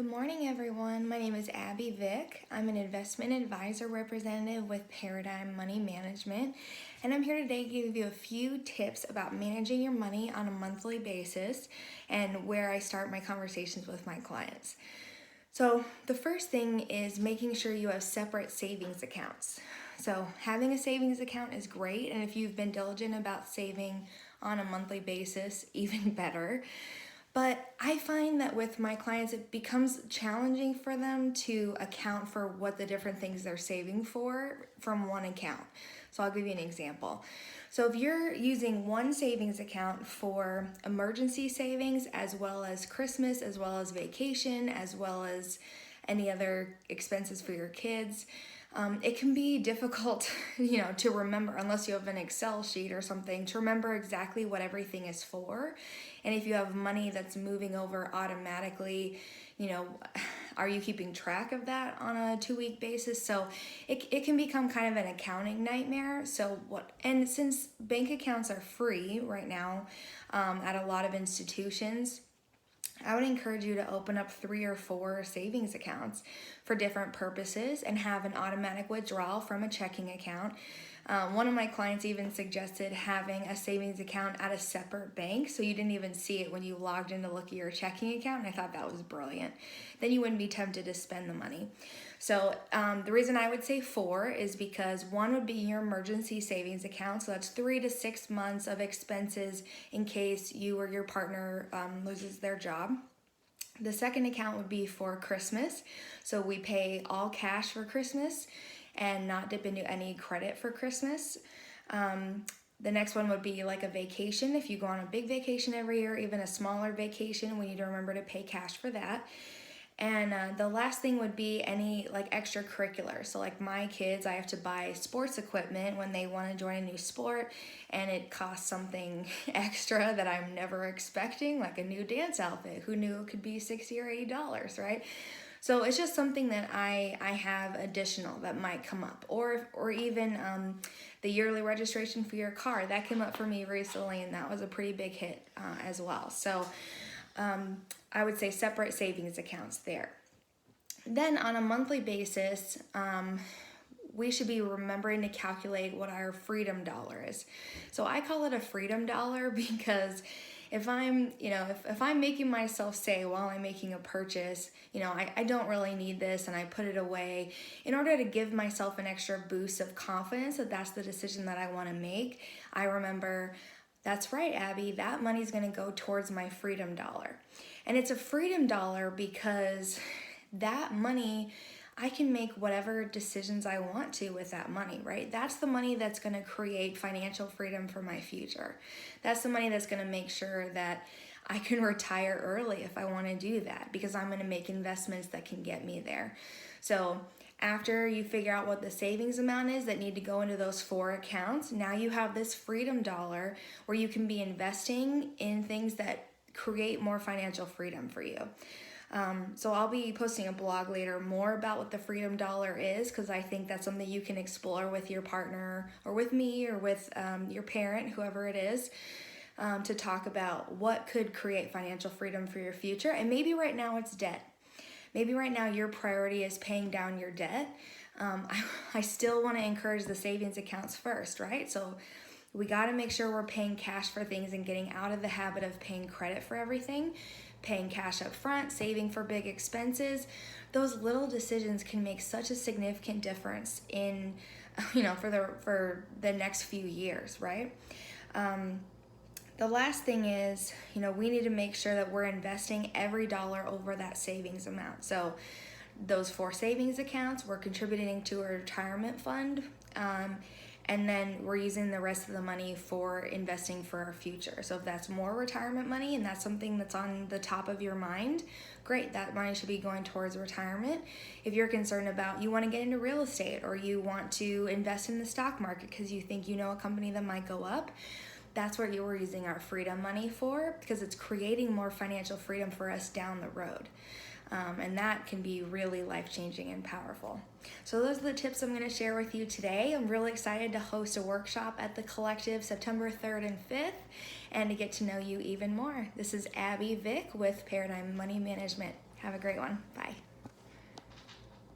Good morning, everyone. My name is Abby Vick. I'm an investment advisor representative with Paradigm Money Management, and I'm here today to give you a few tips about managing your money on a monthly basis and where I start my conversations with my clients. So, the first thing is making sure you have separate savings accounts. So, having a savings account is great, and if you've been diligent about saving on a monthly basis, even better. But I find that with my clients, it becomes challenging for them to account for what the different things they're saving for from one account. So I'll give you an example. So if you're using one savings account for emergency savings, as well as Christmas, as well as vacation, as well as any other expenses for your kids, it can be difficult, to remember unless you have an Excel sheet or something to remember exactly what everything is for. And if you have money that's moving over automatically, are you keeping track of that on a 2-week basis? So it can become kind of an accounting nightmare. And since bank accounts are free right now at a lot of institutions, I would encourage you to open up 3 or 4 savings accounts for different purposes and have an automatic withdrawal from a checking account. One of my clients even suggested having a savings account at a separate bank so you didn't even see it when you logged in to look at your checking account, and I thought that was brilliant. Then you wouldn't be tempted to spend the money. So the reason I would say 4 is because one would be your emergency savings account. So that's 3 to 6 months of expenses in case you or your partner loses their job. The second account would be for Christmas. So we pay all cash for Christmas and not dip into any credit for Christmas. The next one would be like a vacation. If you go on a big vacation every year, even a smaller vacation, we need to remember to pay cash for that. And the last thing would be any extracurricular. So like my kids, I have to buy sports equipment when they want to join a new sport, and it costs something extra that I'm never expecting, like a new dance outfit. Who knew it could be $60 or $80, right? So it's just something that I have additional that might come up, or even the yearly registration for your car that came up for me recently, and that was a pretty big hit as well. So I would say separate savings accounts there. Then on a monthly basis, we should be remembering to calculate what our freedom dollar is. So I call it a freedom dollar because if I'm making myself say while I'm making a purchase, I don't really need this, and I put it away in order to give myself an extra boost of confidence that that's the decision that I want to make, I remember, that's right, Abby, that money's going to go towards my freedom dollar. And it's a freedom dollar because that money, I can make whatever decisions I want to with that money, right? That's the money that's going to create financial freedom for my future. That's the money that's going to make sure that I can retire early if I want to do that, because I'm going to make investments that can get me there. So after you figure out what the savings amount is that need to go into those 4 accounts, now you have this freedom dollar where you can be investing in things that create more financial freedom for you. So I'll be posting a blog later more about what the freedom dollar is, because I think that's something you can explore with your partner or with me or with your parent, whoever it is, to talk about what could create financial freedom for your future. And maybe right now it's debt. Maybe right now your priority is paying down your debt. I still want to encourage the savings accounts first, right? So we got to make sure we're paying cash for things and getting out of the habit of paying credit for everything, paying cash up front, saving for big expenses. Those little decisions can make such a significant difference in, for the next few years, right? The last thing is, we need to make sure that we're investing every dollar over that savings amount. So those 4 savings accounts, we're contributing to a retirement fund, and then we're using the rest of the money for investing for our future. So if that's more retirement money and that's something that's on the top of your mind, great, that money should be going towards retirement. If you're concerned about, you want to get into real estate, or you want to invest in the stock market because you think a company that might go up, that's what you were using our freedom money for, because it's creating more financial freedom for us down the road. And that can be really life-changing and powerful. So those are the tips I'm going to share with you today. I'm really excited to host a workshop at the Collective September 3rd and 5th, and to get to know you even more. This is Abby Vick with Paradigm Money Management. Have a great one. Bye.